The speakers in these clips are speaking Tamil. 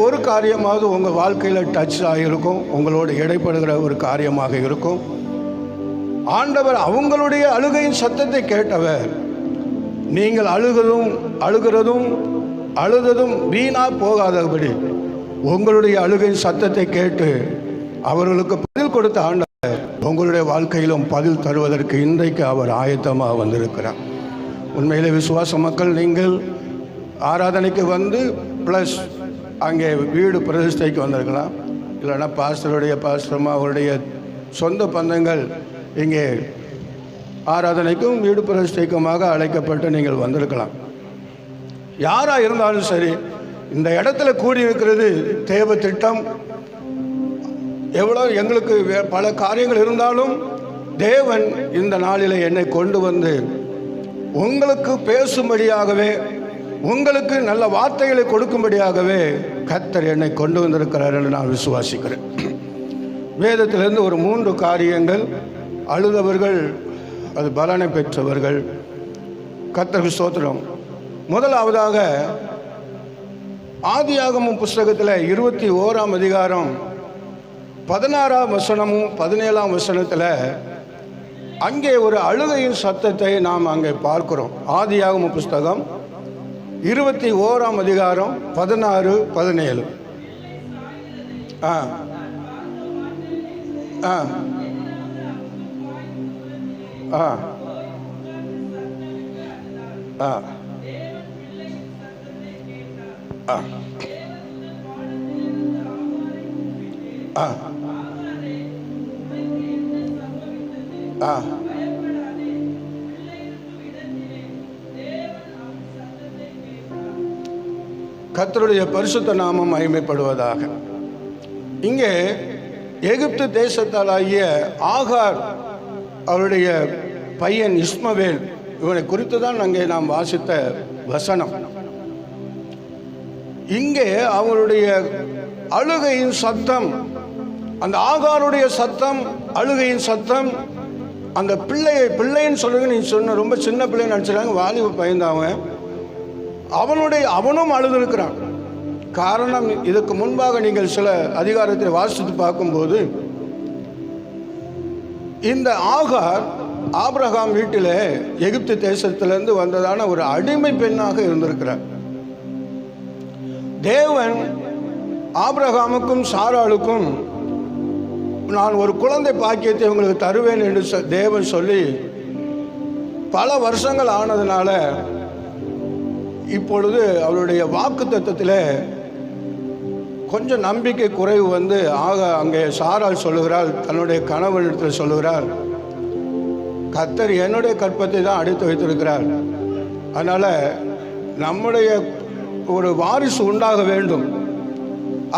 ஒரு காரியமாவது உங்கள் வாழ்க்கையில் டச் ஆகியிருக்கும், உங்களோடு இடைப்படுகிற ஒரு காரியமாக இருக்கும். ஆண்டவர் அவங்களுடைய அழுகையின் சத்தத்தை கேட்டவர். நீங்கள் அழுததும் வீணா போகாதபடி உங்களுடைய அழுகையின் சத்தத்தை கேட்டு அவர்களுக்கு பதில் கொடுத்த ஆண்டவர் உங்களுடைய வாழ்க்கையிலும் பதில் தருவதற்கு இன்றைக்கு அவர் ஆயத்தமாக வந்திருக்கிறார். உண்மையிலே விசுவாச மக்கள், நீங்கள் ஆராதனைக்கு வந்து ப்ளஸ் அங்கே வீடு பிரதிஷ்டைக்கு வந்திருக்கலாம். இல்லைன்னா பாஸ்டர்மா அவருடைய சொந்த பந்தங்கள் இங்கே ஆராதனைக்கும் வீடு பிரதிஷ்டைக்குமாக அழைக்கப்பட்டு நீங்கள் வந்திருக்கலாம். யாராக இருந்தாலும் சரி, இந்த இடத்துல கூடியிருக்கிறது தேவ திட்டம். எவ்வளோ எங்களுக்கு பல காரியங்கள் இருந்தாலும் தேவன் இந்த நாளில் என்னை கொண்டு வந்து உங்களுக்கு பேசும்படியாகவே, உங்களுக்கு நல்ல வார்த்தைகளை கொடுக்கும்படியாகவே கர்த்தர் என்னை கொண்டு வந்திருக்கிறார் என்று நான் விசுவாசிக்கிறேன். வேதத்திலிருந்து ஒரு 3 காரியங்கள், அழுதவர்கள் அது பலனை பெற்றவர்கள். கர்த்தருக்கு ஸ்தோத்திரம். முதலாவதாக ஆதியாகமம் புஸ்தகத்தில் 21ஆம் அதிகாரம் 16ஆம் வசனமும் 17ஆம் வசனத்தில் அங்கே ஒரு அழுகையின் சத்தத்தை நாம் அங்கே பார்க்கிறோம். ஆதியாகம புஸ்தகம் 21ஆம் அதிகாரம் 16, 17. கர்த்தருடைய பரிசுத்த நாமம் மகிமைப்படுவதாக. இங்கே எகிப்து தேசத்தாலாகிய ஆகார் அவருடைய பையன் இஸ்மவேல், இவனை குறித்து தான் அங்கே நாம் வாசித்த வசனம். இங்கே அவருடைய அழுகையின் சத்தம், அந்த ஆகாருடைய சத்தம், அழுகையின் சத்தம், அந்த பிள்ளைன்னு சொல்லுங்க. நீ சொன்ன ரொம்ப சின்ன பிள்ளைன்னு நினச்சிட்டாங்க, வாலிப பயந்தாவன். அவனும் அழுதுருக்கிறான். காரணம், இதுக்கு முன்பாக நீங்கள் சில அதிகாரத்தை வாசித்து பார்க்கும்போது, இந்த ஆகார் ஆபிரகாம் வீட்டில் எகிப்து தேசத்திலிருந்து வந்ததான ஒரு அடிமை பெண்ணாக இருந்திருக்கிறார். தேவன் ஆபிரகாமுக்கும் சாராளுக்கும் நான் ஒரு குழந்தை பாக்கியத்தை உங்களுக்கு தருவேன் என்று தேவன் சொல்லி பல வருஷங்கள் ஆனதுனால இப்பொழுது அவருடைய வாக்கு தத்தத்தில் கொஞ்சம் நம்பிக்கை குறைவு வந்து அங்கே சாராள் சொல்லுகிறாள், தன்னுடைய கணவனிடத்தில் சொல்லுகிறார், கர்த்தர் என்னுடைய கற்பத்தை தான் அடித்து வைத்திருக்கிறார், அதனால் நம்முடைய ஒரு வாரிசு உண்டாக வேண்டும்,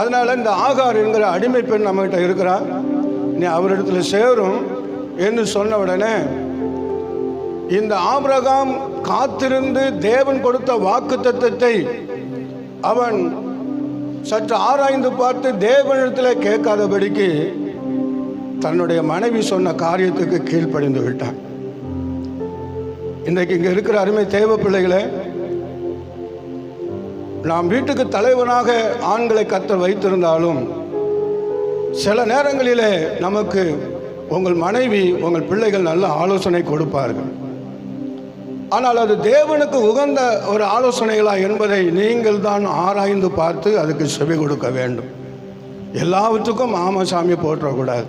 அதனால் இந்த ஆகார் என்கிற அடிமை பெண் நம்மகிட்ட இருக்கிறார், நீ அவரிடத்தில் சேரும் என்று சொன்ன உடனே இந்த ஆபிரகாம் காத்திருந்து தேவன் கொடுத்த வாக்கு தத்தத்தை அவன் சற்று ஆராய்ந்து பார்த்து தேவனிடத்தில் கேட்காதபடிக்கு தன்னுடைய மனைவி சொன்ன காரியத்துக்கு கீழ்ப்படிந்து விட்டான். இன்றைக்கு இங்கே இருக்கிற அருமை தேவ பிள்ளைகளே, நாம் வீட்டுக்கு தலைவனாக ஆண்களை கர்த்தர் வைத்திருந்தாலும் சில நேரங்களிலே நமக்கு உங்கள் மனைவி, உங்கள் பிள்ளைகள் நல்ல ஆலோசனை கொடுப்பார்கள். ஆனால் அது தேவனுக்கு உகந்த ஒரு ஆலோசனைகளா என்பதை நீங்கள் தான் ஆராய்ந்து பார்த்து அதுக்கு செவி கொடுக்க வேண்டும். எல்லாவற்றுக்கும் ஆமாசாமி போற்றக்கூடாது.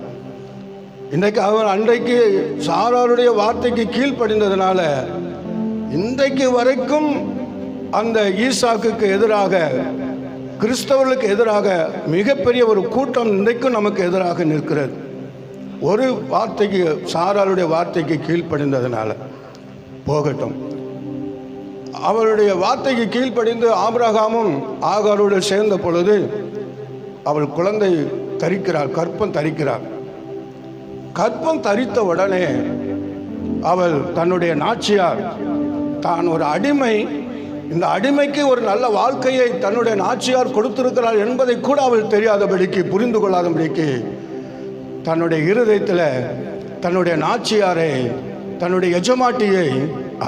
இன்றைக்கு அவர் அன்றைக்கு சாராருடைய வார்த்தைக்கு கீழ்ப்படிந்ததுனால இன்றைக்கு வரைக்கும் அந்த ஈசாக்குக்கு எதிராக, கிறிஸ்தவர்களுக்கு எதிராக மிகப்பெரிய ஒரு கூட்டம் இன்றைக்கும் நமக்கு எதிராக நிற்கிறது. ஒரு வார்த்தைக்கு, சாராருடைய வார்த்தைக்கு கீழ்ப்படிந்ததுனால. போகட்டும், அவளுடைய வார்த்தைக்கு கீழ்ப்படிந்து ஆபிரகாமும் ஆகாரோடு சேர்ந்த பொழுது அவள் குழந்தை தரிக்கிறாள், கற்பம் தரிக்கிறாள். கற்பம் தரித்த உடனே அவள் தன்னுடைய நாச்சியார், தான் ஒரு அடிமை, இந்த அடிமைக்கு ஒரு நல்ல வாழ்க்கையை தன்னுடைய நாச்சியார் கொடுத்திருக்கிறாள் என்பதை கூட அவள் தெரியாதபடிக்கு, புரிந்து கொள்ளாதபடிக்கு தன்னுடைய இருதயத்தில் தன்னுடைய நாச்சியாரை, தன்னுடைய எஜமாட்டியை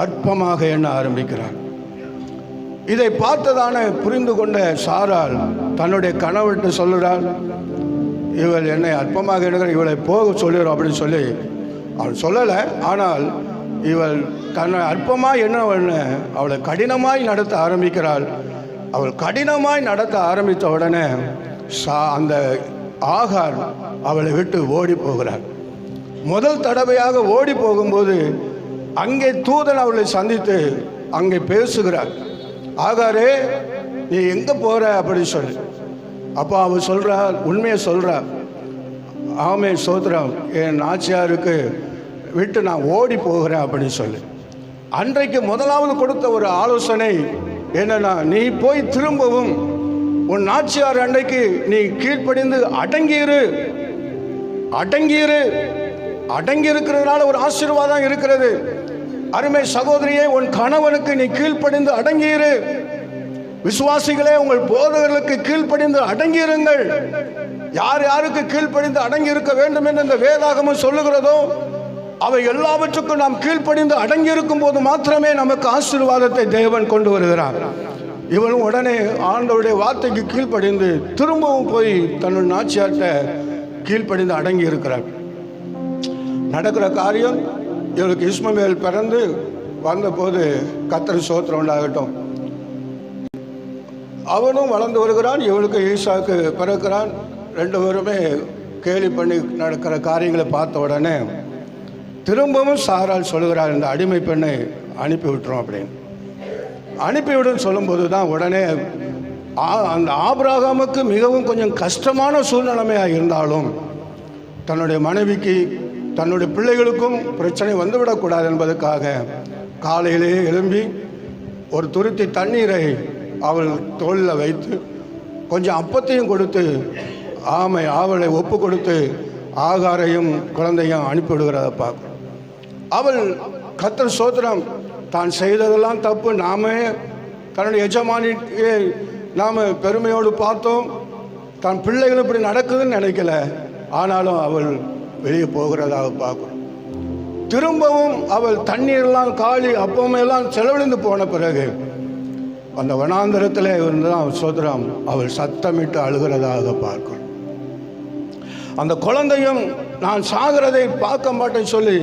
அற்பமாக எண்ண ஆரம்பிக்கிறார். இதை பார்த்ததான புரிந்து கொண்ட சாராள் தன்னுடைய கணவர்கிட்ட சொல்லுறாள், இவள் என்னை அற்பமாக எண்ணுகிற, இவளை போக சொல்லுறோம் அப்படின்னு சொல்லி அவள் சொல்லலை. ஆனால் இவள் தன்னை அற்பமாக என்னவன்னு அவளை கடினமாய் நடத்த ஆரம்பிக்கிறாள். அவள் கடினமாய் நடத்த ஆரம்பித்த உடனே அந்த ஆகார் அவளை விட்டு ஓடி போகிறாள். முதல் தடவையாக ஓடி போகும்போது அங்கே தூதன் அவளை சந்தித்து அங்கே பேசுகிறார். ஆகாரே, நீ எங்கே போகிற அப்படின்னு சொல்லி. அப்போ அவள் சொல்கிறா, உண்மையை சொல்கிறா, ஆமே சோத்ரம், என் நாச்சியாருக்கு விட்டு நான் ஓடி போகிறேன் அப்படின்னு சொல்லி. அன்றைக்கு முதலாவது கொடுத்த ஒரு ஆலோசனை என்னன்னா, நீ போய் திரும்பவும் உன் நாச்சியார் அன்றைக்கு நீ கீழ்ப்படிந்து அடங்கியிரு. அடங்கி இருக்கிறதுனால ஒரு ஆசீர்வாதம் இருக்கிறது. அருமை சகோதரியே, உன் கணவனுக்கு நீ கீழ்ப்படிந்து அடங்கியிரு. விசுவாசிகளே, உங்கள் போதகர்களுக்கு கீழ்ப்படிந்து அடங்கியிருங்கள். யார் யாருக்கு கீழ்ப்படிந்து அடங்கி இருக்க வேண்டும் என்று இந்த வேதாகமம் சொல்லுகிறதோ அவை எல்லாவற்றுக்கும் நாம் கீழ்ப்படிந்து அடங்கி இருக்கும் போது மாத்திரமே நமக்கு ஆசீர்வாதத்தை தேவன் கொண்டு வருகிறார். இவனும் உடனே ஆண்டவருடைய வார்த்தைக்கு கீழ்ப்படிந்து திரும்பவும் போய் தன்னுடைய நாச்சியார்கிட்ட கீழ்ப்படிந்து அடங்கி இருக்கிறார். நடக்கிற காரியம், இவளுக்கு இஸ்மவேல் பிறந்து வந்தபோது கர்த்தர் ஸ்தோத்திரம் உண்டாகட்டும், அவனும் வளர்ந்து வருகிறான். இவளுக்கு ஈசாக்கு பிறக்கிறான். ரெண்டு பேருமே கேலி பண்ணி நடக்கிற காரியங்களை பார்த்த உடனே திரும்பவும் சாராள் சொல்லுகிறாள், இந்த அடிமை பெண்ணை அனுப்பி விட்டுரும் அப்படின்னு. அனுப்பிவிடுன்னு சொல்லும்போது தான் உடனே அந்த ஆபிரகாமுக்கு மிகவும் கொஞ்சம் கஷ்டமான சூழ்நிலைமையாக இருந்தாலும் தன்னுடைய மனைவிக்கு தன்னுடைய பிள்ளைகளுக்கும் பிரச்சனை வந்துவிடக்கூடாது என்பதற்காக காலையிலே எழும்பி ஒரு துருத்தி தண்ணீரை அவள் தோளில் வைத்து கொஞ்சம் அப்பத்தையும் கொடுத்து அவளை ஒப்பு கொடுத்து ஆகாரையும் குழந்தையும் அனுப்பிவிடுகிறத பார்க்கும். அவள் கர்த்தர் ஸ்தோத்திரம், தான் செய்ததெல்லாம் தப்பு, நாமே தன்னுடைய எஜமானியை நாம் பெருமையோடு பார்த்தோம், தன் பிள்ளைகள் இப்படி நடக்குதுன்னு நினைக்கல. ஆனாலும் அவள் வெளியே போகிறதாக பார்க்கணும். திரும்பவும் அவள் தண்ணீரெல்லாம் காலி அப்பமெல்லாம் செலவழிந்து போன பிறகு அந்த வனாந்தரத்தில் இருந்துதான் சோதரம் அவள் சத்தமிட்டு அழுகிறதாக பார்க்கணும். அந்த குழந்தையும் நான் சாகிறதை பார்க்க மாட்டேன்னு சொல்லி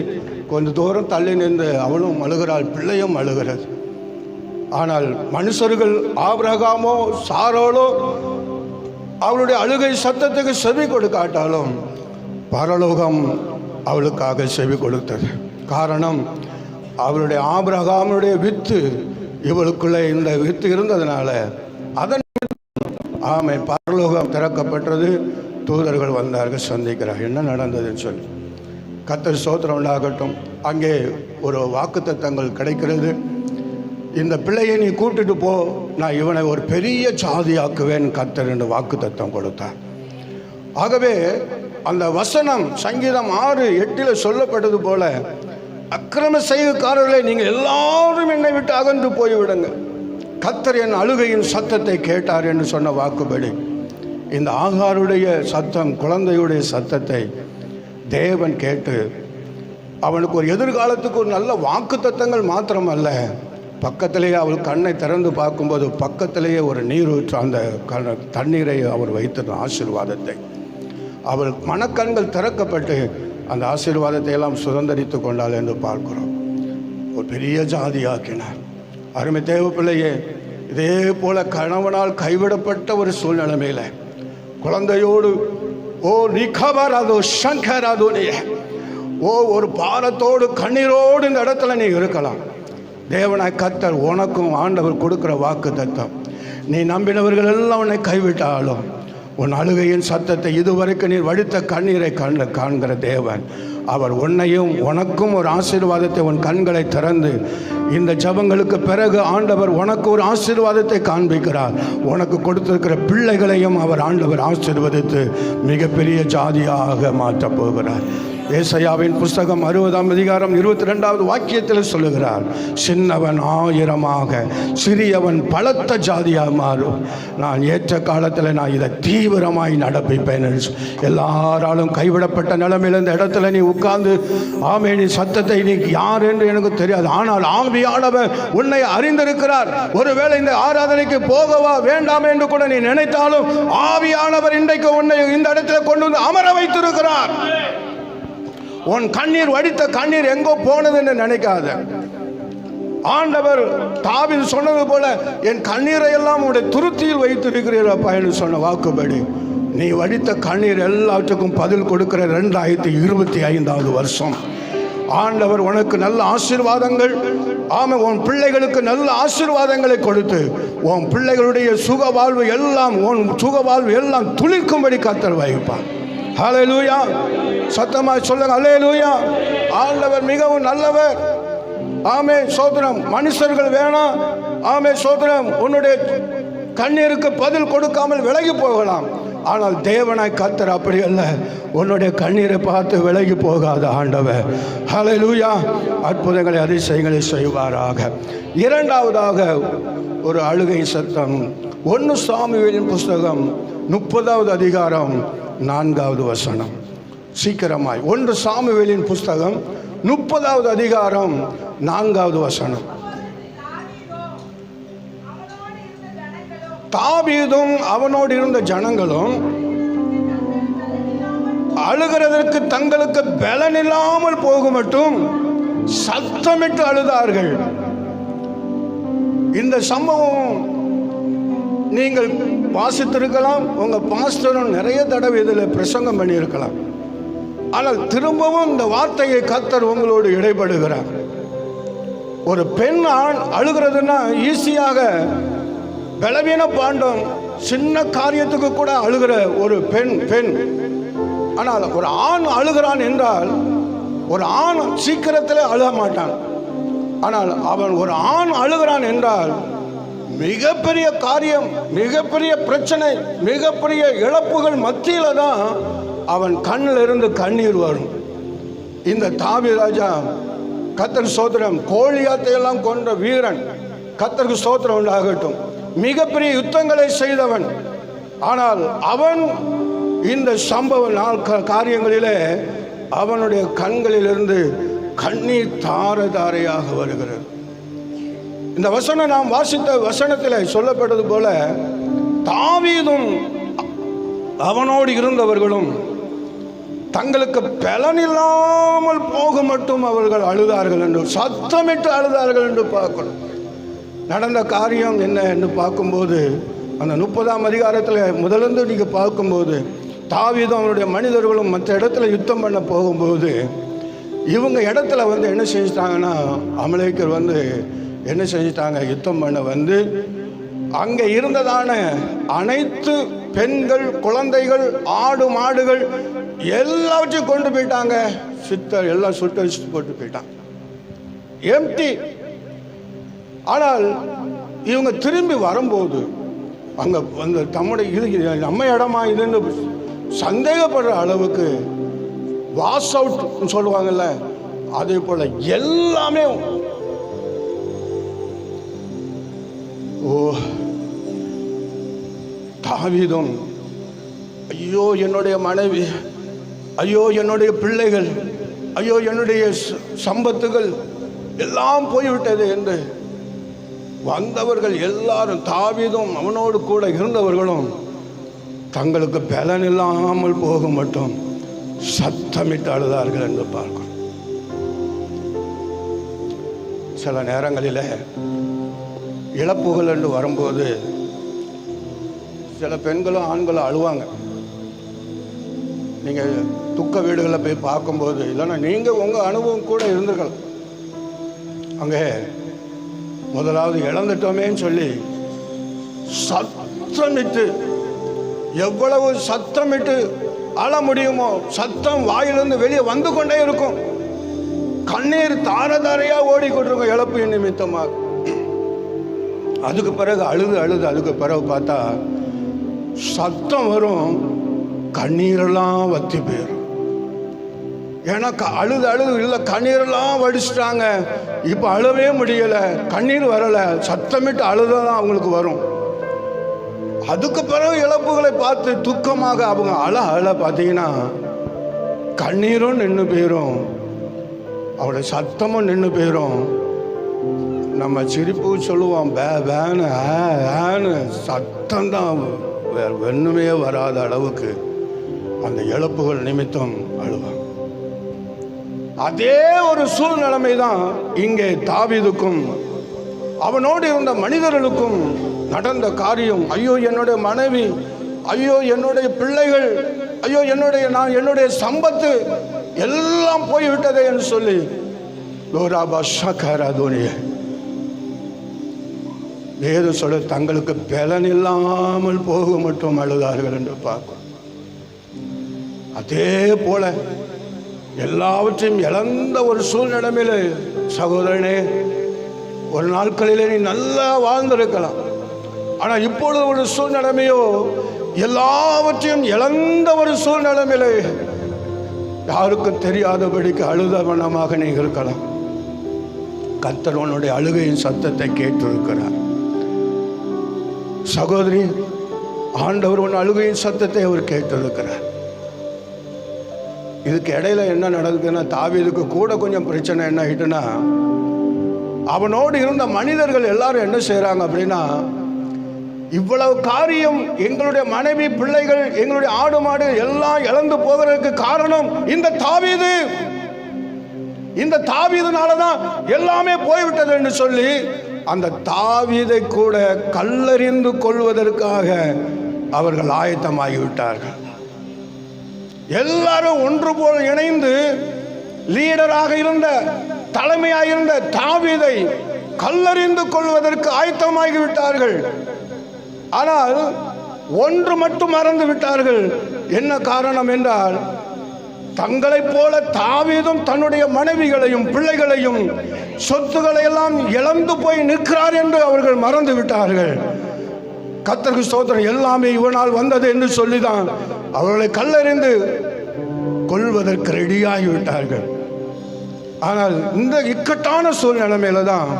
கொஞ்சம் தூரம் தள்ளி நின்று அவளும் அழுகிறாள், பிள்ளையும் அழுகிறது. ஆனால் மனுஷர்கள் ஆபிரகாமோ சாரோலோ அவளுடைய அழுகை சத்தத்துக்கு செவி கொடுக்காட்டாலும் பரலோகம் அவளுக்காக செவி கொடுத்தது. காரணம், அவளுடைய ஆபிரகாமுடைய வித்து இவளுக்குள்ளே இந்த வித்து இருந்ததுனால அதன் பரலோகம் திறக்கப்பட்டது. தூதர்கள் வந்தார்கள், சந்திக்கிறார், என்ன நடந்ததுன்னு சொல்லி. கர்த்தர் ஸ்தோத்திரம் உண்டாகட்டும். அங்கே ஒரு வாக்குத்தத்தங்கள் கிடைக்கிறது. இந்த பிள்ளையை நீ கூட்டிட்டு போ, நான் இவனை ஒரு பெரிய ஜாதியாக்குவேன் கர்த்தர் என்று வாக்குத்தத்தம் கொடுத்தார். ஆகவே அந்த வசனம் சங்கீதம் 6:8 சொல்லப்பட்டது போல, அக்கிரம செய்கைக்காரர்களை நீங்கள் எல்லாரும் என்னை விட்டு அகன்று போய்விடுங்க, கர்த்தர் என் அழுகையின் சத்தத்தை கேட்டார் என்று சொன்ன வாக்குப்படி இந்த ஆகாருடைய சத்தம், குழந்தையுடைய சத்தத்தை தேவன் கேட்டு அவனுக்கு ஒரு எதிர்காலத்துக்கு ஒரு நல்ல வாக்குத்தத்தங்கள் மாத்திரமல்ல, பக்கத்திலேயே அவள் கண்ணை திறந்து பார்க்கும்போது பக்கத்திலேயே ஒரு நீரூற்று அந்த தண்ணீரை அவர் வைத்த ஆசீர்வாதத்தை அவள் மனக்கண்கள் திறக்கப்பட்டு அந்த ஆசீர்வாதத்தை எல்லாம் சுதந்திரித்து கொண்டாள் என்று பார்க்கிறோம். ஒரு பெரிய ஜாதியாக்கினார். அருமை தேவ பிள்ளையே, இதே போல கணவனால் கைவிடப்பட்ட ஒரு சூழ்நிலைமையில் குழந்தையோடு நீக்காபாராதோ சங்கராதோ நீ ஒரு பாரத்தோடு கண்ணீரோடு இந்த இடத்துல நீ இருக்கலாம். தேவனாய் கர்த்தர் உனக்கும் ஆண்டவர் கொடுக்கிற வாக்கு தத்தம், நீ நம்பினவர்கள் எல்லாம் உன்னை கைவிட்டாலும் உன் அழுகையின் சத்தத்தை இதுவரைக்கும் நீ வடித்த கண்ணீரை காண்கிற தேவன் அவர் உன்னையும் உனக்கும் ஒரு ஆசீர்வாதத்தை, உன் கண்களை திறந்து இந்த ஜபங்களுக்கு பிறகு ஆண்டவர் உனக்கு ஒரு ஆசீர்வாதத்தை காண்பிக்கிறார். உனக்கு கொடுத்திருக்கிற பிள்ளைகளையும் அவர் ஆண்டவர் ஆசீர்வதித்து மிகப்பெரிய ஜாதியாக மாற்றப் போகிறார். ஏசாயாவின் புஸ்தகம் 60ஆம் அதிகாரம் 22வது வாக்கியத்தில் சொல்லுகிறார், சின்னவன் 1000 சிறியவன் பலத்த ஜாதியாக மாறும். நான் ஏற்ற காலத்தில் நான் இதை தீவிரமாய் நடப்பிப்பேன். எல்லாராலும் கைவிடப்பட்ட நிலைமையில் இந்த இடத்துல நீ உட்கார்ந்து ஆமே நீ சத்தத்தை நீ யார் என்று எனக்கு தெரியாது, ஆனால் ஆவியானவர் உன்னை அறிந்திருக்கிறார். ஒருவேளை இந்த ஆராதனைக்கு போகவா வேண்டாம் என்று கூட நீ நினைத்தாலும் ஆவியானவர் இன்றைக்கு உன்னை இந்த இடத்துல கொண்டு வந்து அமர வைத்திருக்கிறார். உன் கண்ணீர் வடித்த கண்ணீர் எங்கோ போனது என்று நினைக்காத. ஆண்டவர் தாவீது சொன்னது போல என் கண்ணீரை எல்லாம் உடைய துருத்தியில் வைத்திருக்கிறீரப்பா என்று சொன்ன வாக்குப்படி நீ வடித்த கண்ணீர் எல்லாத்துக்கும் பதில் கொடுக்கிற 2025வது வருஷம் ஆண்டவர் உனக்கு நல்ல ஆசீர்வாதங்கள், ஆமா உன் பிள்ளைகளுக்கு நல்ல ஆசீர்வாதங்களை கொடுத்து உன் பிள்ளைகளுடைய சுகவாழ்வு எல்லாம் உன் சுகவாழ்வு எல்லாம் துளிர்க்கும்படி கர்த்தர் வைப்பார். ஹல்லேலூயா, சத்தமாய் சொல்லுங்க ஹல்லேலூயா. ஆண்டவர் மிகவும் நல்லவர். ஆமே சோதரம். மனுஷர்கள் வேணாம், ஆமே சோதரம். உன்னுடைய கண்ணீருக்கு பதில் கொடுக்காமல் விலகி போகலாம், ஆனால் தேவனாய் கர்த்தர் அப்படி அல்ல. உன்னுடைய கண்ணீரை பார்த்து விலகி போகாத ஆண்டவர். ஹல்லேலூயா. அற்புதங்களை அதிசயங்களை செய்வாராக. இரண்டாவதாக ஒரு அழுகை சத்தம். 1 சாமுவேலின் புஸ்தகம் 30வது அதிகாரம் 4வது வசனம். சீக்கிரமாய் 1 சாமுவேலின் புஸ்தகம் 30வது அதிகாரம் 4வது வசனம். தாவீதும் அவனோடு இருந்த ஜனங்களும் அழுகிறதற்கு தங்களுக்கு பலனில்லாமல் போகும் மட்டும் சத்தமிட்டு அழுதார்கள். இந்த சம்பவம் நீங்கள் வாசித்திருக்கலாம், உங்க பாஸ்டரும் நிறைய தடவை இதில் பிரசங்கம் பண்ணியிருக்கலாம். ஆனால் திரும்பவும் இந்த வார்த்தையை கர்த்தர் உங்களோடு இடைப்படுகிறார். ஒரு பெண் ஆண் அழுகிறதுன்னா ஈஸியாக பலவீன பாண்டம், சின்ன காரியத்துக்கு கூட அழுகிற ஒரு பெண். ஆனால் ஒரு ஆண் அழுகிறான் என்றால் ஒரு ஆண் சீக்கிரத்தில் அழுக மாட்டான். ஆனால் அவன் ஒரு ஆண் அழுகிறான் என்றால் மிகப்பெரிய காரியம், மிகப்பெரிய பிரச்சனை, மிகப்பெரிய இழப்புகள் மத்தியில தான் அவன் கண்ணில் இருந்து கண்ணீர் வரும். இந்த தாவீது ராஜா கர்த்தர் ஸ்தோத்திரம், கோலியாத்தை எல்லாம் கொன்ற வீரன், கர்த்தருக்கு ஸ்தோத்திரம் உண்டாகட்டும், மிகப்பெரிய யுத்தங்களை செய்தவன். ஆனால் அவன் இந்த சம்பவ காரியங்களிலே அவனுடைய கண்களிலிருந்து கண்ணீர் தாரையாக வருகிறது. இந்த வசனம் நாம் வாசித்த வசனத்தில் சொல்லப்பட்டது போல தாவீதும் அவனோடு இருந்தவர்களும் தங்களுக்கு பலனில்லாமல் போக மட்டும் அவர்கள் அழுதார்கள் என்று, சத்தமிட்டு அழுதார்கள் என்று பார்க்கணும். நடந்த காரியம் என்ன என்று பார்க்கும்போது அந்த 30ஆம் அதிகாரத்தில் முதலிருந்து நீங்கள் பார்க்கும்போது தாவீதும் அவனுடைய மனிதர்களும் மற்ற இடத்துல யுத்தம் பண்ண போகும்போது இவங்க இடத்துல என்ன செஞ்சிட்டாங்கன்னா, அமலேக்கர் என்ன செஞ்சிட்டாங்க, யுத்தம் பண்ண அங்கே இருந்ததான அனைத்து பெண்கள், குழந்தைகள், ஆடு மாடுகள் எல்லாவற்றையும் கொண்டு போயிட்டாங்க. சித்தர் எல்லாம் சுட்டு போட்டு போயிட்டாங்க, எம்டி. ஆனால் இவங்க திரும்பி வரும்போது அங்கே தம்முடைய இது நம்ம இடமா இதுன்னு சந்தேகப்படுற அளவுக்கு வாஷ் அவுட் சொல்லுவாங்கல்ல, அதே போல எல்லாமே தாவீதும் ஐயோ என்னுடைய மனைவி, ஐயோ என்னுடைய பிள்ளைகள், ஐயோ என்னுடைய சம்பத்துகள் எல்லாம் போய்விட்டது என்று வந்தவர்கள் எல்லாரும், தாவீதும் அவனோடு கூட இருந்தவர்களும் தங்களுக்கு பலன் இல்லாமல் போக மட்டும் சத்தமிட்டு அழுதார்கள் என்று பார்க்கிறோம். சில நேரங்களில் இழப்புகள் என்று வரும்போது சில பெண்களும் ஆண்களும் அழுவாங்க. நீங்கள் துக்க வீடுகளில் போய் பார்க்கும்போது, இல்லைன்னா நீங்கள் உங்கள் அனுபவம் கூட இருந்திருக்கலாம். அங்கே முதலாவது இழந்துட்டோமேன்னு சொல்லி சத்தமிட்டு, எவ்வளவு சத்தமிட்டு அழ முடியுமோ சத்தம் வாயிலிருந்து வெளியே வந்து கொண்டே இருக்கும். கண்ணீர் தாரையாக ஓடிக்கொண்டிருக்கும் இழப்பு நிமித்தமாக. அதுக்கு பிறகு அழுது அதுக்கு பிறகு பார்த்தா சத்தம் வரும், கண்ணீரெல்லாம் வத்தி போயிடும். ஏன்னா அழுது அழுது இல்லை, கண்ணீரெல்லாம் வடிச்சிட்டாங்க. இப்போ அழவே முடியலை, கண்ணீர் வரலை, சத்தமிட்டு அழுதான் அவங்களுக்கு வரும். அதுக்கு பிறகு இழப்புகளை பார்த்து துக்கமாக அவங்க அழ பார்த்தீங்கன்னா கண்ணீரும் நின்று போயிடும், அவருடைய சத்தமும் நின்று போயிடும். நம்ம சிரிப்பு சொல்லுவோம், வேன்னு சத்தம்தான், வேறு ஒன்றுமே வராத அளவுக்கு அந்த இழப்புகள் நிமித்தம் அழுவாங்க. அதே ஒரு சூழ்நிலைமை தான் இங்கே தாவீதுக்கும் அவனோடு இருந்த மனிதர்களுக்கும் நடந்த காரியம். ஐயோ என்னுடைய மனைவி, ஐயோ என்னுடைய பிள்ளைகள், ஐயோ என்னுடைய சம்பத்து எல்லாம் போய்விட்டதே என்று சொல்லி வேறு சொல்ல தங்களுக்கு பலன் இல்லாமல் போக மட்டும் அழுதார்கள் என்று பார்க்கிறோம். அதே போல எல்லாவற்றையும் இழந்த ஒரு சூழ்நிலைமையில சகோதரனே, ஒரு நாட்களிலே நீ நல்லா வாழ்ந்திருக்கலாம். ஆனால் இப்பொழுது ஒரு சூழ்நிலைமையோ எல்லாவற்றையும் இழந்த ஒரு சூழ்நிலைமையில யாருக்கும் தெரியாதபடிக்கு அழுதவனமாக நீ இருக்கலாம். கர்த்தர் உன்னுடைய அழுகையின் சத்தத்தை கேட்டிருக்கிறார். சகோதரி, ஆண்டவர் உன் அழுகையின் சத்தத்தை அவர் கேட்டிருக்கிறார். இதுக்கு இடையில என்ன நடக்குதுன்னா, தாவீதுக்கு கூட கொஞ்சம் பிரச்சனை என்ன ஆகிட்டுன்னா, அவனோடு இருந்த மனிதர்கள் எல்லாரும் என்ன செய்யறாங்க அப்படின்னா, இவ்வளவு காரியம் எங்களுடைய மனைவி பிள்ளைகள் எங்களுடைய ஆடு மாடு எல்லாம் இழந்து போகிறதுக்கு காரணம் இந்த தாவீதுனாலதான் எல்லாமே போய்விட்டது என்று சொல்லி அந்த தாவீதை கூட கல்லறிந்து கொள்வதற்காக அவர்கள் ஆயத்தமாகிவிட்டார்கள். எல்லாரும் ஒன்று போல் இணைந்து லீடராக இருந்த தலைமையாக இருந்த தாவீதை கல்லறிந்து கொள்வதற்கு ஆயத்தமாகிவிட்டார்கள். ஆனால் ஒன்று மட்டும் மறந்து விட்டார்கள். என்ன காரணம் என்றால், தங்களைப் போல தாவீதும் தன்னுடைய மனைவிகளையும் பிள்ளைகளையும் சொத்துக்களை எல்லாம் இழந்து போய் நிற்கிறார் என்று அவர்கள் மறந்து விட்டார்கள். கர்த்தருக்கு ஸ்தோத்திரம், எல்லாமே இவனால் வந்தது என்று சொல்லிதான் அவர்களை கல்லறிந்து கொள்வதற்கு ரெடியாகிவிட்டார்கள். ஆனால் இந்த இக்கட்டான சூழ்நிலைமையில தான்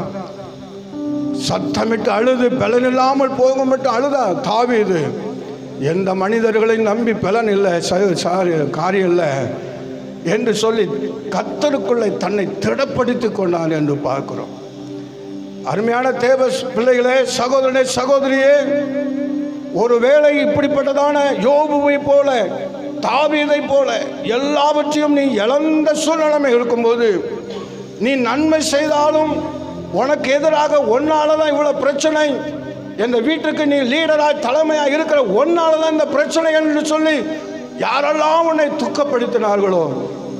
சத்தமிட்டு அழுது பலனில்லாமல் போகுமிட்டு அழுதா தாவீது. எந்த மனிதர்களை நம்பி பலன் இல்லை, காரியம் இல்லை என்று சொல்லி கர்த்தருக்குள்ளே தன்னை திடப்படுத்திக் கொண்டான் என்று பார்க்கிறோம். அருமையான தேவ பிள்ளைகளே, சகோதரனே சகோதரியே, ஒருவேளை இப்படிப்பட்டதான யோபுவை போல தாவீதை போல எல்லாவற்றையும் நீ இழந்த சூழ்நிலைமை இருக்கும்போது, நீ நன்மை செய்தாலும் உனக்கு எதிராக ஒன்னாலதான் இவ்வளவு பிரச்சனை, இந்த வீட்டுக்கு நீ லீடராய் தலைமையா இருக்கிற ஒன்னாலதான் இந்த பிரச்சனை என்று சொல்லி யாரெல்லாம் உன்னை துக்கப்படுத்தினார்களோ,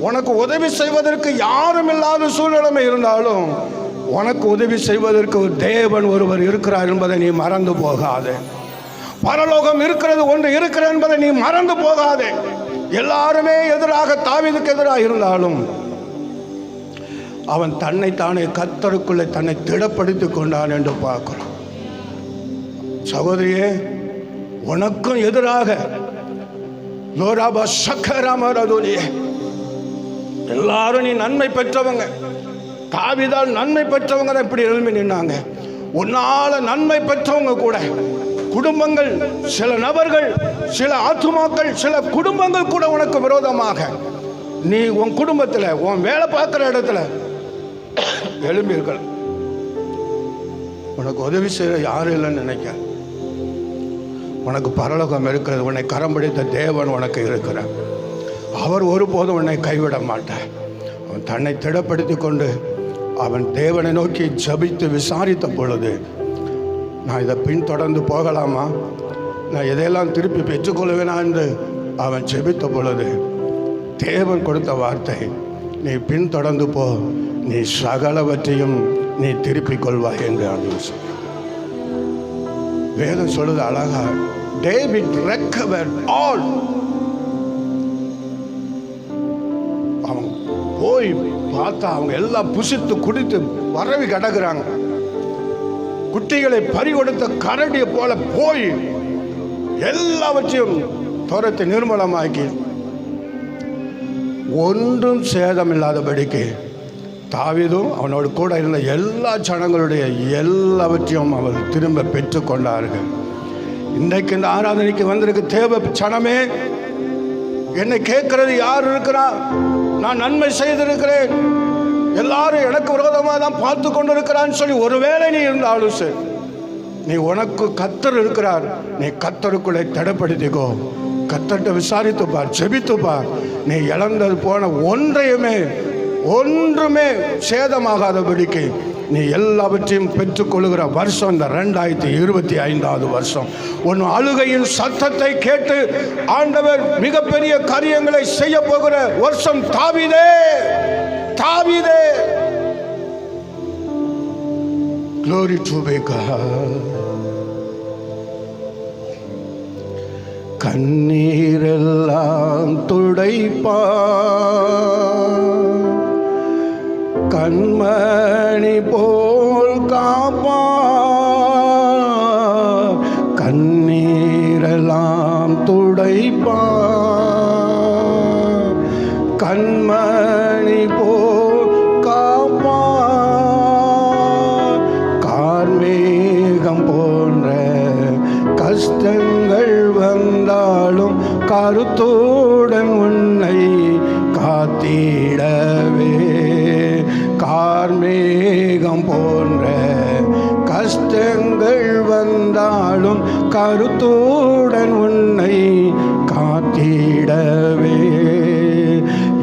உனக்கு உதவி செய்வதற்கு யாரும் இல்லாத சூழ்நிலைமை இருந்தாலும் உனக்கு உதவி செய்வதற்கு ஒரு தேவன் ஒருவர் இருக்கிறார் என்பதை நீ மறந்து போகாதே. பரலோகம் இருக்கிறது ஒன்று இருக்கிறது என்பதை நீ மறந்து போகாதே. எல்லாருமே எதிராக தாவீதுக்கு எதிராக இருந்தாலும் அவன் தன்னைத்தானே கர்த்தருக்குள்ளே தன்னை திடப்படுத்திக் கொண்டான் என்று பார்க்கிறோம். சகோதரியே, உனக்கும் எதிராக எல்லாரும் நீ நன்மை பெற்றவங்க, தாவீதால் நன்மை பெற்றவங்க தான் இப்படி எழுப்பி நின்னாங்க. உன்னால நன்மை பெற்றவங்க கூட குடும்பங்கள், சில நபர்கள், சில ஆத்துமாக்கள், சில குடும்பங்கள் கூட உனக்கு விரோதமாக, நீ உன் குடும்பத்தில் உன் வேலை பார்க்குற இடத்துல எழும்பி இருக்க, உனக்கு உதவி செய்ய யாரும் இல்லைன்னு நினைக்க, உனக்கு பரலோகம் இருக்கிறது, உன்னை கரம் பிடித்த தேவன் உனக்கு இருக்கிறார். அவர் ஒருபோதும் உன்னை கைவிட மாட்டார். அவன் தன்னை திடப்படுத்தி கொண்டு அவன் தேவனை நோக்கி ஜபித்து விசாரித்த பொழுது, நான் இதை பின்தொடர்ந்து போகலாமா, நான் இதையெல்லாம் திருப்பி பெற்றுக்கொள்வேனா என்று அவன் ஜெபித்த பொழுது தேவன் கொடுத்த வார்த்தை, நீ பின்தொடர்ந்து போ, நீ சகலவற்றையும் நீ திருப்பிக் கொள்வாய் என்று ஆலோசனை. வேதம் சொல்லுது அழகா, டேவிட் ரெக்கவர்ட் ஆல். அவன் போய் பார்த்தா அவங்க எல்லாம் புசித்து குடித்து வரவி கிடக்குறாங்க. குட்டிகளை பறி கொடுத்த கரடியை போல போய் எல்லாவற்றையும் துரத்தை நிர்மலமாக்கி ஒன்றும் சேதமில்லாதபடிக்கு தாவீதும் அவனோடு கூட இருந்த எல்லா ஜனங்களுடைய எல்லாவற்றையும் அவர் திரும்ப பெற்றுக்கொண்டார்கள். இன்றைக்கு இந்த ஆராதனைக்கு வந்திருக்கு தேவ ஜனமே, என்னை கேட்கறது யார் இருக்கிறா? நான் நன்மை செய்திருக்கிறேன், எல்லாரும் எனக்கு விரோதமாக தான் பார்த்து கொண்டு இருக்கிறான்னு சொல்லி ஒருவேளை நீ இருந்தாலும் சரி, நீ உனக்கு கர்த்தர் இருக்கிறார், நீ கர்த்தருக்குள்ளே தடைப்படுத்திக்கோ. கர்த்தர்கிட்ட விசாரித்துப்பார், ஜெபித்துப்பார். நீ இழந்தது போன ஒன்றுமே சேதமாகாதபடிக்கு நீ எல்லாவற்றையும் பெற்றுக்கொள்கிற வருஷம் இந்த 2025 வருஷம். உன் அழுகையின் சத்தத்தை கேட்டு ஆண்டவர் மிகப்பெரிய காரியங்களை செய்ய போகிற வருஷம். தாவீதே, தாவீதே, glory to God. கண்ணீரெல்லாம் துடைப்பார், கண்மணி போல் காப்பார். கண்ணீரெல்லாம் துடைப்பார், கண்மணி போல் காப்பார். கார்மேகம் போன்ற கஷ்டங்கள் வந்தாலும் கருத்துடன் உன்னை காத்திடவே. கார்மேகம் போன்ற கஷ்டங்கள் வந்தாலும் கருத்துடன் உன்னை காத்திடவே.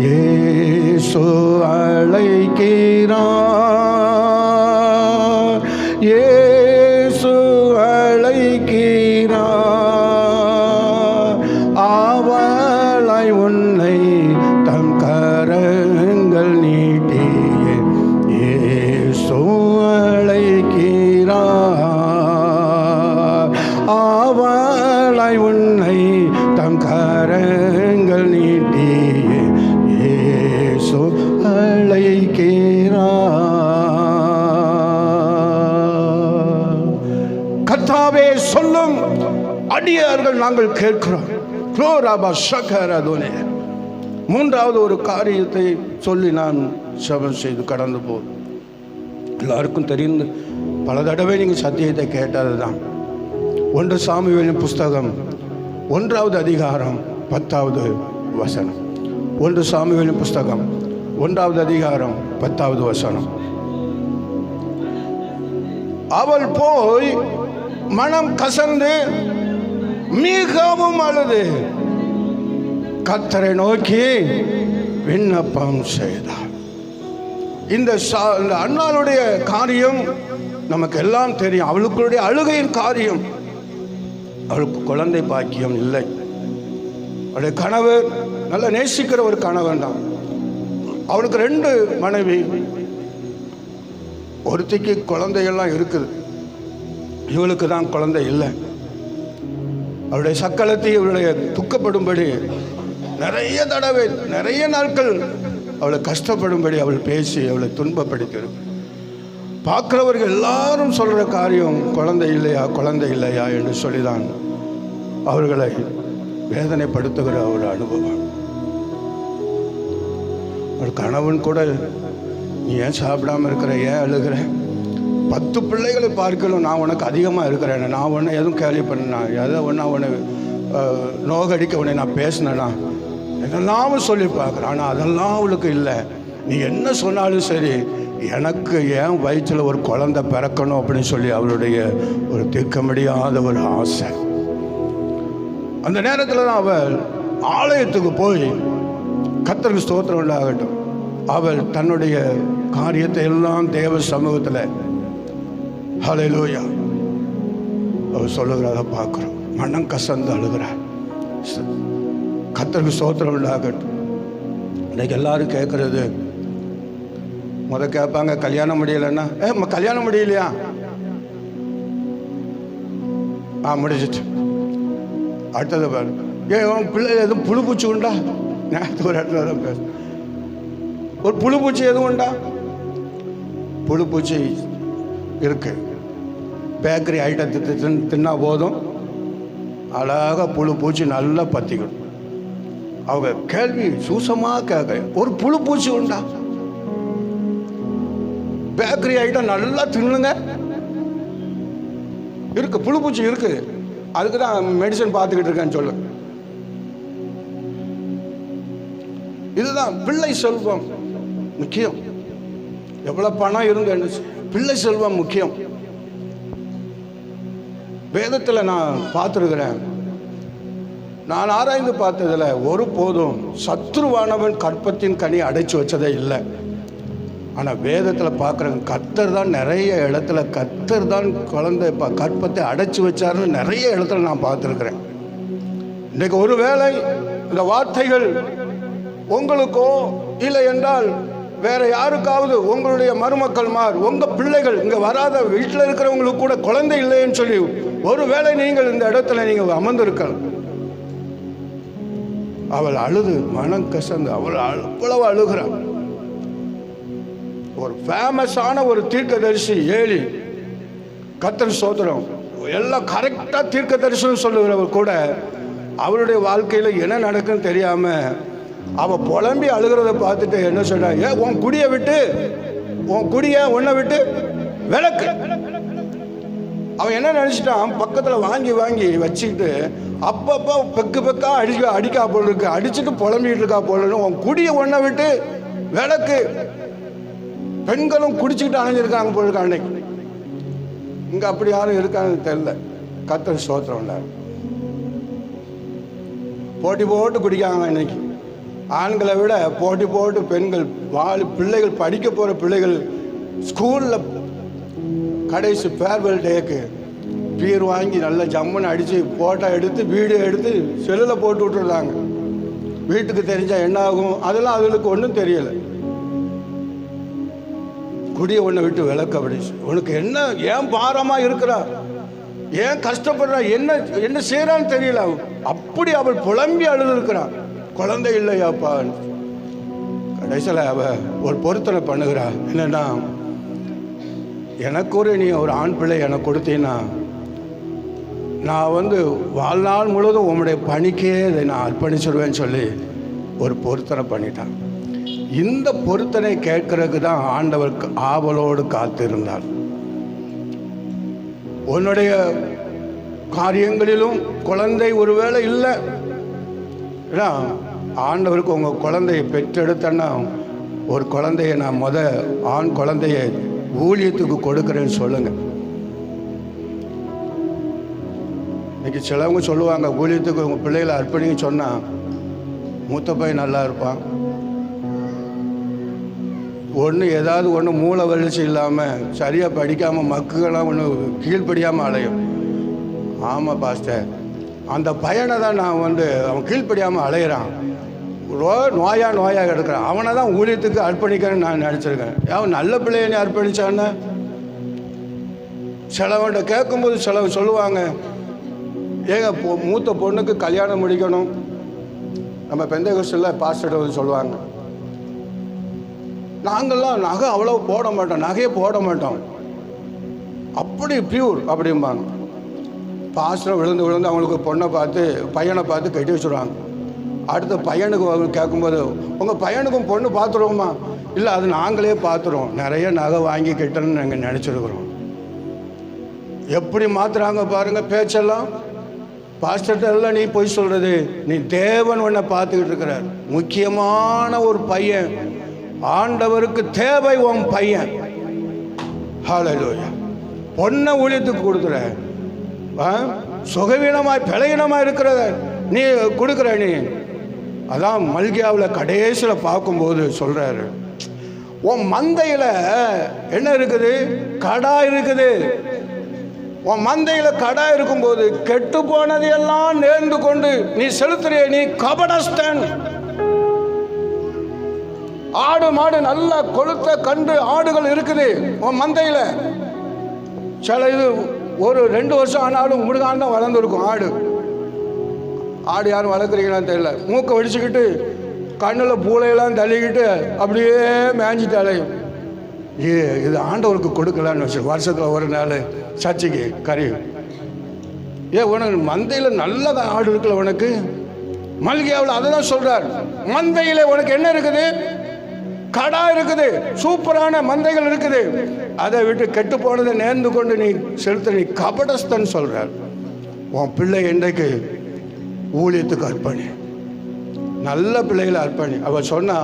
இயேசு அழைக்கிறார், இயேசு அழைக்கிறார். ஆவலாய் உன்னை தம் கரங்கள் நீட்டியே இயேசு அழைக்கிறார். ஆவலாய் உன்னை தம் கரங்கள் நீட்டியே இயேசு அழைக்கிறார். கர்த்தாவே சொல்லும் அடியார்கள் நாங்கள் கேட்கிறோம். மூன்றாவது ஒரு காரியத்தை சொல்லி நான் ஜெபம் செய்து கடந்து போகும். எல்லாருக்கும் தெரிந்து பல தடவை நீங்கள் சத்தியத்தை கேட்டது தான். 1 சாமுவேலின் புஸ்தகம் 1வது அதிகாரம் 10வது வசனம். 1 சாமுவேலின் புஸ்தகம் 1வது அதிகாரம் 10வது வசனம். அவள் போய் மனம் கசந்து மிகவும் அழுது கர்த்தரை நோக்கி விண்ணப்பம் செய்தார். இந்த அன்னாளுடைய காரியம் நமக்கு எல்லாம் தெரியும். அவளுக்குடைய அழுகையின் காரியம், அவளுக்கு குழந்தை பாக்கியம் இல்லை. அவளுடைய கணவர் நல்ல நேசிக்கிற ஒரு கணவன் தான். அவளுக்கு 2 மனைவி, ஒருத்திக்கு குழந்தைகள்லாம் இருக்குது, இவளுக்கு தான் குழந்தை இல்லை. அவளுடைய சக்களத்தை இவளுடைய துக்கப்படும்படி நிறைய தடவை நிறைய நாட்கள் அவளை கஷ்டப்படும்படி அவள் பேசி அவளை துன்பப்படுத்திடும். பார்க்குறவர்கள் எல்லாரும் சொல்கிற காரியம் குழந்தை இல்லையா, குழந்தை இல்லையா என்று சொல்லிதான் அவர்களை வேதனைப்படுத்துகிற ஒரு அனுபவம். ஒரு கணவன் கூட நீ ஏன் சாப்பிடாம இருக்கிற, ஏன் அழுகிற, 10 பிள்ளைகளை பார்க்கலும் நான் உனக்கு அதிகமாக இருக்கிறேன், நான் உன்னை எதுவும் கேள்வி பண்ணா, எதை ஒன்றா உன்னை நோகடிக்க உன்னை நான் பேசினேன்னா இதெல்லாம் சொல்லி பார்க்குறேன். ஆனால் அதெல்லாம் அவளுக்கு இல்லை. நீ என்ன சொன்னாலும் சரி, எனக்கு ஏன் வயிற்றில் ஒரு குழந்தை பிறக்கணும் அப்படின்னு சொல்லி அவளுடைய ஒரு தீர்க்க முடியாத ஒரு ஆசை. அந்த நேரத்தில் தான் அவள் ஆலயத்துக்கு போய் கர்த்தருக்கு ஸ்தோத்திரம் உண்டாகட்டும், அவள் தன்னுடைய காரியத்தை எல்லாம் தேவ சமூகத்தில் ஹல்லேலூயா அவள் சொல்லுகிறத பார்க்குறோம். மனம் கசந்து அழுகிறார். கர்த்தருக்கு ஸ்தோத்திரம் உண்டாகட்டும். இன்னைக்கு எல்லாரும் கேட்குறது, கேட்பாங்க கல்யாணம் முடியலைன்னா, கல்யாணம் முடியலையா, முடிஞ்சிச்சு. அடுத்தது பாரு, உன் பிள்ளை எதுவும் புழு பூச்சி உண்டா? நேரத்துக்கு ஒரு இடத்துல தான் பேச, ஒரு புழு பூச்சி எதுவும் உண்டா? புழு பூச்சி இருக்கு. பேக்கரி ஐட்டத்தை தின்னா போதும், அழகாக புழு பூச்சி நல்லா பற்றிக்கணும். அவங்க கேள்வி சூசமாக கேட்க, ஒரு புழு பூச்சி உண்டா? பேக்கரி ஐட்டம் நல்லா தின்னுங்க, இருக்கு புழு பூச்சி இருக்கு, அதுக்கு தான் மெடிசன் பார்த்துக்கிட்டு இருக்கேன்னு சொல்லு. இதுதான் பிள்ளை செல்வம் முக்கியம். எவ்வளவு பணம் இருந்து என்ன, பிள்ளை செல்வம் முக்கியம். வேதத்தில் நான் பார்த்துருக்கிறேன், நான் ஆராய்ந்து பார்த்ததில் ஒருபோதும் சத்ருவானவன் கற்பத்தின் கனி அடைச்சி வச்சதே இல்லை. ஆனால் வேதத்தில் பார்க்குறேன், கர்த்தர் தான் நிறைய இடத்துல, கர்த்தர் தான் குழந்தை கற்பத்தை அடைச்சி வச்சாருன்னு நிறைய இடத்துல நான் பார்த்துருக்குறேன். இன்றைக்கு ஒருவேளை இந்த வார்த்தைகள் உங்களுக்கோ இல்லை என்றால் வேற யாருக்காவது, உங்களுடைய மருமக்கள்மார், உங்கள் பிள்ளைகள், இங்கே வராத வீட்டில் இருக்கிறவங்களுக்கு கூட குழந்தை இல்லைன்னு சொல்லி ஒருவேளை நீங்கள் இந்த இடத்துல நீங்கள் அமர்ந்திருக்கலாம். அவள் அழுது மனம் கசந்து அவள் அவ்வளவு அழுகிறாள். ஒரு ஃபேமஸான ஒரு தீர்க்கதரிசி ஏலி, கர்த்தர் சோதரம், எல்லாம் கரெக்டாக தீர்க்க தரிசனம் சொல்லுகிறவர் கூட அவருடைய வாழ்க்கையில் என்ன நடக்குன்னு தெரியாம அவள் புலம்பி அழுகிறத பார்த்துட்டு என்ன சொல்றா, உன் குடியை விட்டு, உன் குடிய உன்னை விட்டு விளக்கு. அவன் என்ன நினைச்சிட்டான், பக்கத்தில் வாங்கி வாங்கி வச்சுக்கிட்டு அப்பப்போ பெக்கா அடிக்கா போல இருக்கு, அடிச்சுட்டு புலம்பிட்டு இருக்கா போல, உன் குடியை ஒன்றை விட்டு விளக்கு. பெண்களும் குடிச்சுக்கிட்டு அணைஞ்சிருக்காங்க போல இருக்கு அன்னைக்கு. இங்க அப்படி யாரும் இருக்கான்னு தெரியல. கர்த்தர் ஸ்தோத்திரம். போட்டி போட்டு குடிக்காங்க இன்னைக்கு. ஆண்களை விட போட்டி போட்டு பெண்கள், பிள்ளைகள் படிக்க போகிற பிள்ளைகள் ஸ்கூலில் கடைசி ஃபேர்வெல் டேக்கு பீர் வாங்கி நல்லா ஜம்முன்னு அடித்து ஃபோட்டோ எடுத்து வீடியோ எடுத்து செல்லில் போட்டு விட்டுருந்தாங்க. வீட்டுக்கு தெரிஞ்சால் என்ன ஆகும், அதெல்லாம் அதுகளுக்கு ஒன்றும் தெரியலை. குடியை ஒன்றை விட்டு விளக்கு. அப்படி உனக்கு என்ன, ஏன் பாரமாக இருக்கிறா, ஏன் கஷ்டப்படுறா, என்ன என்ன செய்கிறான்னு தெரியல. அப்படி அவள் புலம்பி அழுது இருக்கிறான். குழந்தை இல்லையாப்பா. கடைசியில் அவள் ஒரு பொருத்தனை பண்ணுகிறா. என்னன்னா, எனக்கு நீ ஒரு ஆண் பிள்ளை எனக்கு கொடுத்தீங்கன்னா நான் வாழ்நாள் முழுவதும் உன்னுடைய பணிக்கே இதை நான் அர்ப்பணிச்சிடுவேன்னு சொல்லி ஒரு பொருத்தனை பண்ணிட்டான். இந்த பொருத்தனை கேட்கறதுக்கு தான் ஆண்டவருக்கு ஆவலோடு காத்திருந்தார். உன்னுடைய காரியங்களிலும் குழந்தை ஒருவேளை இல்லை, ஆண்டவருக்கு உங்கள் குழந்தையை பெற்றெடுத்தன்னா ஒரு குழந்தைய நான் ஆண் குழந்தைய ஊழியத்துக்கு கொடுக்குறேன்னு சொல்லுங்க. இன்னைக்கு சிலவங்க சொல்லுவாங்க, ஊழியத்துக்கு உங்கள் பிள்ளைகளை அர்ப்பணிங்க சொன்னால் மூத்த பையன் நல்லா இருப்பான், ஏதாவது ஒன்று மூளை வளர்ச்சி இல்லாமல் சரியாக படிக்காமல் மக்கள்லாம் ஒன்று கீழ்ப்படியாமல் அலையும். ஆமாம் பாஸ்டர், அந்த பையனை தான் நான் அவன் கீழ்ப்படியாமல் அலையிறான், நோயாக எடுக்கிறான், அவனை தான் ஊழியத்துக்கு அர்ப்பணிக்கிறேன்னு நான் நினச்சிருக்கேன். அவன் நல்ல பிள்ளைய அர்ப்பணிச்சான்னு சிலவன்கிட்ட கேட்கும்போது சிலவன் சொல்லுவாங்க, ஏங்க மூத்த பொண்ணுக்கு கல்யாணம் முடிக்கணும், நம்ம பெந்தேகோஸ்தேல பாஸ்டர் சொல்லுவாங்க, நாங்கள்லாம் நகை அவ்வளோ போட மாட்டோம், நகையை போட மாட்டோம், அப்படி பியூர் அப்படிம்பாங்க. பாஸ்டர் விழுந்து அவங்களுக்கு பையனை பார்த்து கட்டி வச்சுருவாங்க. அடுத்த பையனுக்கு கேட்கும்போது, உங்கள் பையனுக்கும் பொண்ணு பார்த்துருவோமா? இல்லை, அது நாங்களே பார்த்துருவோம், நிறைய நகை வாங்கி கிட்டன்னு நாங்கள் நினச்சிருக்கிறோம். எப்படி மாற்றுறாங்க பாருங்கள் பேச்செல்லாம். பாஸ்டர்கிட்ட எல்லாம் நீ போய் சொல்கிறது, நீ தேவன் ஒன்றை பார்த்துக்கிட்டு இருக்கிறார். முக்கியமான ஒரு பையன், ஆண்டவருக்கு தேவை உன் பையன். ஹல்லேலூயா. பொண்ணை ஊழியத்துக்கு கொடுக்குற, சுகவீனமாய் பலவீனமாக இருக்கிறத நீ கொடுக்குற. நீ அதான் மல்கியாவில் கடைசியில் பார்க்கும்போது சொல்கிறாரு, உன் மந்தையில் என்ன இருக்குது? கடா இருக்குது. உன் மந்தையில் கடா இருக்கும்போது கெட்டு போனதையெல்லாம் நேர்ந்து கொண்டு நீ செலுத்துறிய, நீ கபடஸ்தன். ஆடு மாடு நல்ல கொழுத்த கண்டு ஆடுகள் இருக்குது உன் மந்தையில். சில இது ஒரு 2 வருஷம் ஆனாலும் முடுகான் தான் வளர்ந்துருக்கும் ஆடு. ஆடு யாரும் வளர்க்குறீங்களான்னு தெரியல, மூக்கை வடிச்சுக்கிட்டு கண்ணில் பூளையெல்லாம் தள்ளிக்கிட்டு அப்படியே மேய்ஞ்சிட்டு அலையும். இது ஆண்டவருக்கு கொடுக்கலான்னு வச்சு வருஷத்தில் ஒரு நாள் சர்ச்சைக்கு கறி. உனக்கு மந்தையில் நல்ல ஆடு இருக்குல்ல, உனக்கு மல்கியாவில் அதை தான் சொல்றார். மந்தையிலே உனக்கு என்ன இருக்குது? கடா இருக்குது, சூப்பரான மந்தைகள் இருக்குது. அதை விட்டு கெட்டு போனதை நேர்ந்து கொண்டு நீ செலுத்த நீ கபடஸ்தன் சொல்றார். உன் பிள்ளை இன்றைக்கு ஊழியத்துக்கு அர்ப்பணி, நல்ல பிள்ளைகளை அர்ப்பணி. அவள் சொன்னா,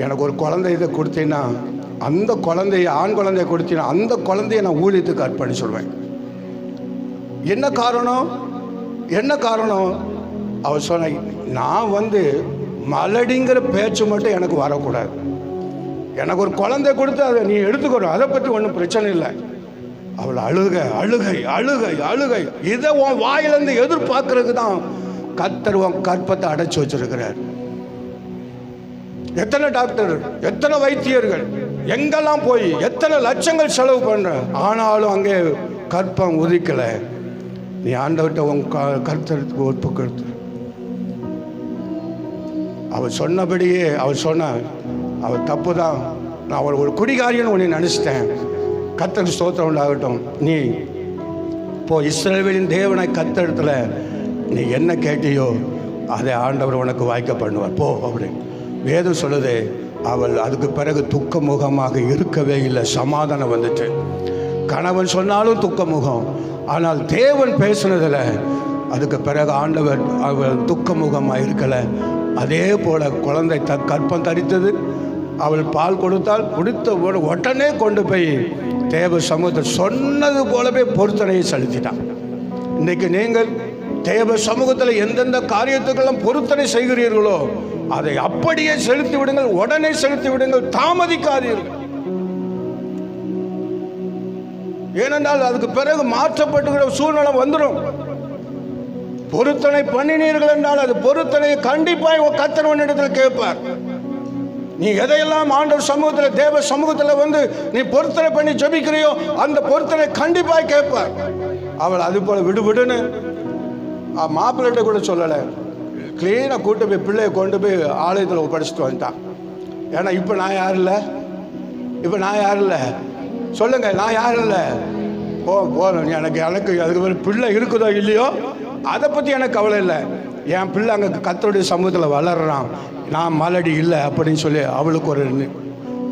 எனக்கு ஒரு குழந்தை இதை கொடுத்தீங்கன்னா, அந்த குழந்தைய ஆண் குழந்தைய கொடுத்தீங்கன்னா அந்த குழந்தைய நான் ஊழியத்துக்கு அர்ப்பணி சொல்வேன். என்ன காரணம்? என்ன காரணம்? அவள் சொன்ன, நான் மலடிங்கிற பேச்சு மட்டும் எனக்கு வரக்கூடாது. எனக்கு ஒரு குழந்தை கொடுத்து அதை நீ எடுத்துக்கிறோம், அதை பற்றி ஒன்றும் பிரச்சனை இல்லை. அவள் அழுகை அழுகை அழுகை அழுகை. இதை உன் வாயிலிருந்து எதிர்பார்க்கறதுக்கு தான் கர்த்தர் உன் கற்பத்தை அடைச்சி வச்சிருக்கிறார். எத்தனை டாக்டர், எத்தனை வைத்தியர்கள், எங்கெல்லாம் போய் எத்தனை லட்சங்கள் செலவு பண்ற, ஆனாலும் அங்கே கற்பம் உதிக்கலை. நீ ஆண்டவர்கிட்ட உன் கர்த்தருக்கு ஒப்பு கொடுத்து அவள் சொன்னபடியே அவள் சொன்ன, அவள் தப்பு தான். நான் அவள் ஒரு குடிகாரியன்னு உன்னை நினச்சிட்டேன். கர்த்தருக்கு ஸ்தோத்திரம் உண்டாகட்டும். நீ இப்போ இஸ்ரவேலின் தேவனை கர்த்தரிடத்துல நீ என்ன கேட்டியோ அதை ஆண்டவர் உனக்கு வாய்க்க பண்ணுவார், போ அப்படி வேதம் சொல்லுது. அவள் அதுக்கு பிறகு துக்க முகமாக இருக்கவே இல்லை. சமாதானம் வந்துட்டு. கணவன் சொன்னாலும் துக்க முகம், ஆனால் தேவன் பேசுனதில் அதுக்கு பிறகு ஆண்டவர் அவள் துக்க முகமாக இருக்கலை. அதே போல் குழந்தை கற்பம் தரித்தது. அவள் பால் கொடுத்தால் குடித்த உடனே கொண்டு போய் தேவ சமூகத்தை சொன்னது போலவே பொருத்தனையை செலுத்திட்டான். இன்றைக்கு நீங்கள் தேவ சமூகத்தில் எந்தெந்த காரியத்துக்கெல்லாம் பொருத்தனை செய்கிறீர்களோ அதை அப்படியே செலுத்தி விடுங்கள், உடனே செலுத்தி விடுங்கள், தாமதிக்காதீர்கள். ஏனென்றால் அதுக்கு பிறகு மாற்றப்பட்டுகிற சூழ்நிலை வந்துடும். பொருத்தனை பண்ணினீர்கள் என்றால் அது பொருத்தனையை கண்டிப்பாக கர்த்தர் உன்னிடத்தில் கேட்பார். நீ எதையெல்லாம் ஆண்டவர் சமூகத்தில் தேவ சமூகத்தில் நீ பொருத்தனை பண்ணி ஜெபிக்கிறியோ அந்த பொருத்தனை கண்டிப்பாக கேட்பார். அவள் அது போல விடுவிடுன்னு மாப்பிள்ளைகிட்ட கூட சொல்லலை, கிளீனாக கூட்டு போய் பிள்ளையை கொண்டு போய் ஆலயத்தில் ஒப்படைச்சிட்டு வந்துட்டான். ஏன்னா இப்போ நான் யாரும் இல்லை, இப்போ நான் யாரும் இல்லை, சொல்லுங்க, நான் யாரும் இல்லை. போகணும் எனக்கு அதுக்கு ஒரு பிள்ளை இருக்குதோ இல்லையோ அதை பற்றி எனக்கு கவலை இல்லை. என் பிள்ளை அங்கே கர்த்தருடைய சமூகத்தில் வளர்றான், நான் மலடி இல்லை அப்படின்னு சொல்லி அவளுக்கு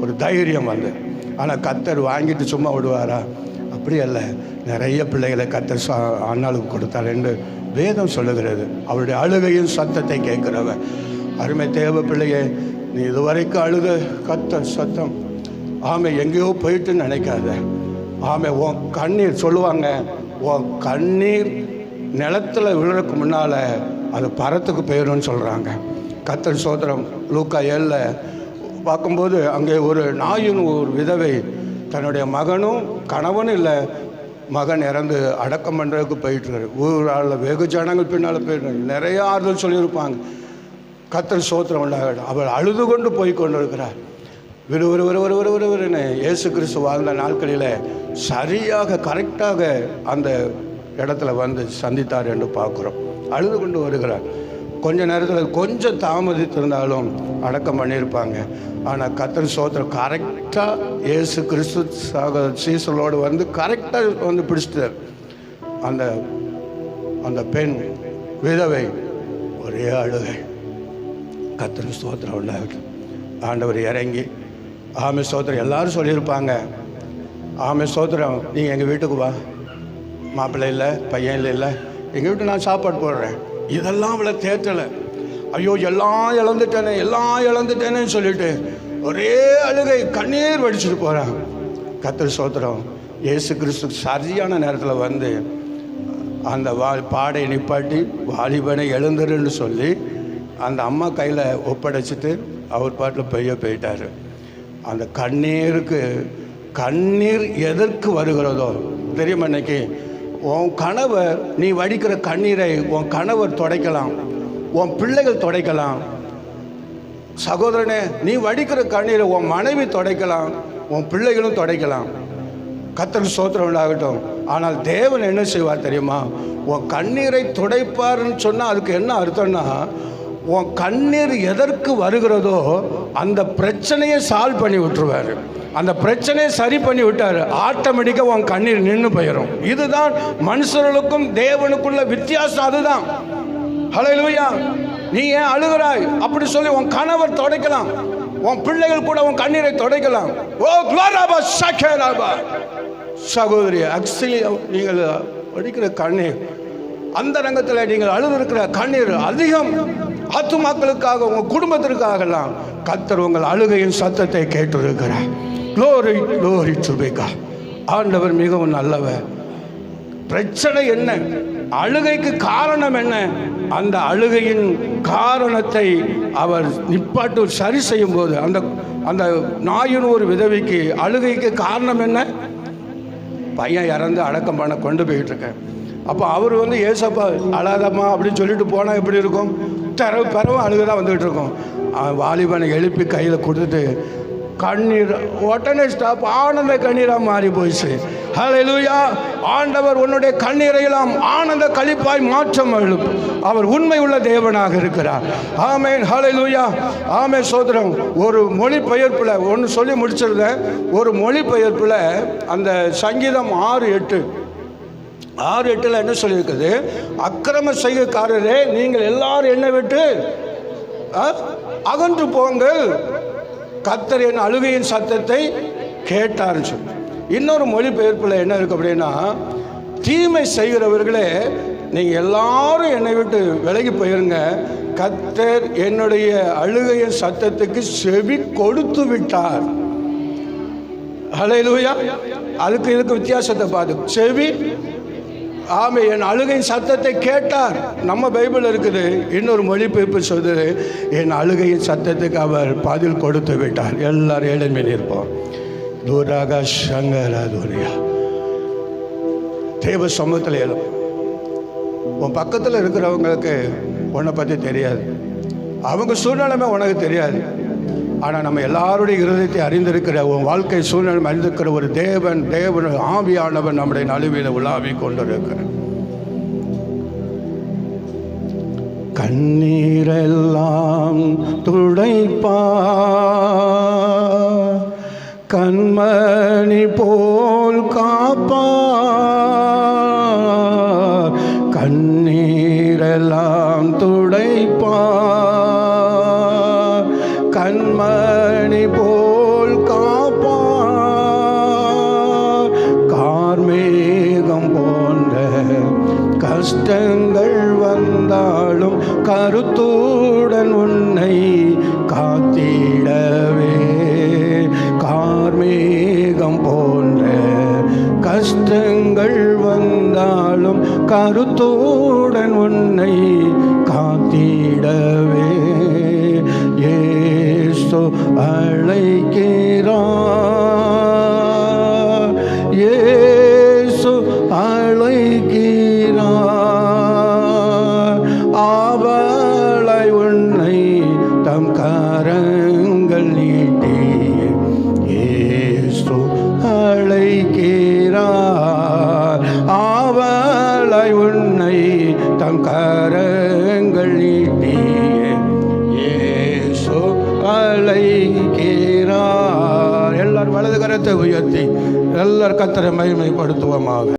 ஒரு தைரியம் வந்து. ஆனால் கர்த்தர் வாங்கிட்டு சும்மா விடுவாரா? அப்படி அல்ல. நிறைய பிள்ளைகளை கர்த்தர் அண்ணாளுக்கு கொடுத்தார் என்று வேதம் சொல்லுகிறது. அவளுடைய அழுகையும் சத்தத்தை கேட்கிறவ. அருமை தேவ பிள்ளையே, நீ இதுவரைக்கும் அழுத கர்த்தர் சத்தம் ஆமை எங்கேயோ போயிட்டு நினைக்காத. ஆமை உன் கண்ணீர் சொல்லுவாங்க, உன் கண்ணீர் நிலத்தில் விழுறதுக்கு முன்னால் அது பரத்துக்கு போயிடும்னு சொல்கிறாங்க. கர்த்தர் சோதரம் லூக்கா 7 பார்க்கும்போது அங்கே ஒரு நாயின் ஒரு விதவை தன்னுடைய மகனும் கணவனும் இல்லை, மகன் இறந்து அடக்கம் பண்ணுறதுக்கு போயிட்டுருக்காரு. ஊரால் வெகு ஜனங்கள் பின்னால் போயிட்டு நிறைய ஆறுதல் சொல்லியிருப்பாங்க. கர்த்தர் சோத்திரம் உண்டாக அவள் அழுது கொண்டு போய் கொண்டு இருக்கிறார். விறுவிறுவிறுவிறுவிறுவிறுன்னு இயேசு கிறிஸ்து வாழ்ந்த நாட்களில் சரியாக கரெக்டாக அந்த இடத்துல சந்தித்தார் என்று பார்க்குறோம். அழுது கொண்டு வருகிறார். கொஞ்ச நேரத்தில் கொஞ்சம் தாமதித்திருந்தாலும் அடக்கம் பண்ணியிருப்பாங்க. ஆனால் கர்த்தர் சோத்திரம் கரெக்டாக இயேசு கிறிஸ்து சீசலோடு கரெக்டாக பிடிச்சிட்டார். அந்த பெண் விதவை ஒரே அழுகை. கர்த்தர் ஸ்தோத்திரம் உண்டாகட்டும். ஆண்டவர் இறங்கி ஆமை ஸ்தோத்திரம் எல்லாரும் சொல்லியிருப்பாங்க, ஆமை ஸ்தோத்திரம் நீங்கள் எங்கள் வீட்டுக்கு வா, மாப்பிள்ளை இல்லை, பையன் இல்லை, எங்கள் வீட்டு நான் சாப்பாடு போடுறேன். இதெல்லாம் அவளை தேற்றலை. ஐயோ எல்லாம் இழந்துட்டேனேன்னு சொல்லிட்டு ஒரே அழுகை, கண்ணீர் வடிச்சுட்டு போகிறான். கர்த்தர் ஸ்தோத்திரம். இயேசு கிறிஸ்து சரியான நேரத்தில் அந்த பாடையை நிப்பாட்டி வாலிபனை எழுந்துருன்னு சொல்லி அந்த அம்மா கையில் ஒப்படைச்சிட்டு அவர் பாட்டில் போயிட்டார். அந்த கண்ணீர் எதற்கு வருகிறதோ தெரியுமா? இன்னைக்கு உன் கணவர், நீ வடிக்கிற கண்ணீரை உன் கணவர் துடைக்கலாம், உன் பிள்ளைகள் துடைக்கலாம். சகோதரனே, நீ வடிக்கிற கண்ணீரை உன் மனைவி துடைக்கலாம், உன் பிள்ளைகளும் துடைக்கலாம். கர்த்தருக்கு ஸ்தோத்திரம் உண்டாகட்டும். ஆனால் தேவன் என்ன செய்வார் தெரியுமா? உன் கண்ணீரை துடைப்பார்ன்னு சொன்னால் அதுக்கு என்ன அர்த்தம்னா, உன் கண்ணீர் எதற்கு வருகிறதோ அந்த பிரச்சனையை சால்வ் பண்ணி விட்டுருவார். அந்த பிரச்சனையை சரி பண்ணி விட்டார், ஆட்டோமேட்டிக்காக உன் கண்ணீர் நின்று போயிடும். இதுதான் மனுஷர்களுக்கும் தேவனுக்குள்ள வித்தியாசம். அதுதான் ஹல்லேலூயா. நீ ஏன் அழுகிறாய் அப்படி சொல்லி உன் கணவர் துடைக்கலாம், உன் பிள்ளைகள் கூட உன் கண்ணீரை துடைக்கலாம். ஓ க்ளோராபா சகேராபா. சகோதரி, ஆக்சுவலி நீங்கள் அடிக்கிற கண்ணீர், அந்த ரங்கத்தில் நீங்கள் அழுதிருக்கிற கண்ணீர் அதிகம். ஆத்துமாக்களுக்காக, உங்கள் குடும்பத்திற்காகலாம் கர்த்தர் உங்கள் அழுகையின் சத்தத்தை கேட்டிருக்கிறார். Glory glory to God. ஆண்டவர் மிகவும் நல்லவர். பிரச்சனை என்ன, அழுகைக்கு காரணம் என்ன, அந்த அழுகையின் காரணத்தை அவர் நிப்பாட்டு சரி செய்யும் போது, அந்த அந்த நாயின் ஒரு விதவைக்கு அழுகைக்கு காரணம் என்ன, பையன் இறந்து அடக்கம் பண்ண கொண்டு போயிட்டு இருக்கேன். அப்போ அவர் ஏசப்பா அழாதம்மா அப்படின்னு சொல்லிட்டு போனால் எப்படி இருக்கும், பிறவும் அழுகுதான் வந்துகிட்டு இருக்கும். வாலிபனை எழுப்பி கையில் கொடுத்துட்டு கண்ணீர் உடனே ஸ்டாப், ஆனந்த கண்ணீராக மாறி போயிடுச்சு. ஹல்லேலூயா. ஆண்டவர் உன்னுடைய கண்ணீரையெல்லாம் ஆனந்த களிப்பாய் மாற்றம் அழும். அவர் உண்மை உள்ள தேவனாக இருக்கிறார். ஆமென். ஹல்லேலூயா. ஆமென். சோதரம். ஒரு மொழிபெயர்ப்பில் ஒன்று சொல்லி முடிச்சிருந்தேன். ஒரு மொழிபெயர்ப்பில் அந்த சங்கீதம் 6:8 என்ன சொல்லியிருக்குது, அக்கிரம செய்கைக்காரரே நீங்கள் எல்லாரும் என்னை விட்டு அகன்று போங்கள், கர்த்தர் என் அழுகையின் சத்தத்தை கேட்டார்னு சொல்லி. இன்னொரு மொழிபெயர்ப்பில் என்ன இருக்கு அப்படின்னா, தீமை செய்கிறவர்களே நீங்கள் எல்லாரும் என்னை விட்டு விலகி போயிருங்க, கர்த்தர் என்னுடைய அழுகையின் சத்தத்துக்கு செவி கொடுத்து விட்டார். ஹல்லேலூயா. அதுக்கு இதுக்கு வித்தியாசத்தை பார்த்து, செவி, ஆமே, என் அழுகையின் சத்தத்தை கேட்டார். நம்ம பைபிள் இருக்குது. இன்னொரு மொழிபெயர்ப்பு சொல்லுது, என் அழுகையின் சத்தத்துக்கு அவர் பதில் கொடுத்து விட்டார். எல்லாரும் ஏழன் மேல் இருப்போம். தூராக சங்கராதுரியா. தேவ சமூகத்தில் எழும். உன் பக்கத்தில் இருக்கிறவங்களுக்கு உன்னை பற்றி தெரியாது, அவங்க சூழ்நிலைமை உனக்கு தெரியாது. ஆனால் நம்ம எல்லாருடைய இருதயத்தை அறிந்திருக்கிற, உன் வாழ்க்கை சூழ்நிலை அறிந்திருக்கிற ஒரு தேவன் ஆவியானவன் நம்முடைய நடுவில் உலாவி கொண்டிருக்கிறார். கண்ணீரெல்லாம் துடைப்பா, கண்மணி போல் காப்பா, கண்ணீரெல்லாம் துடைப்பா, கண்மணி போல் காப்பா, கார்மேகம் போன்ற கஷ்டங்கள் வந்தாலும் கருத்துடன் உன்னை காத்திடவே, கார்மேகம் போன்ற கஷ்டங்கள் வந்தாலும் கருத்துடன் உன்னை காத்திடவே, இயேசு அழைக்கிறார், இயேசு அழைக்கிறார், அவளை உன்னை தம் கரங்கள் நீட்டி இயேசு அழைக்கிறார், அவளை உன்னை தம் கரங்கள் நீட்டி அழைக்கிறார். எல்லாரும் வலது கரத்தை உயர்த்தி எல்லாரும் கர்த்தரை மகிமைப்படுத்துவோமாக.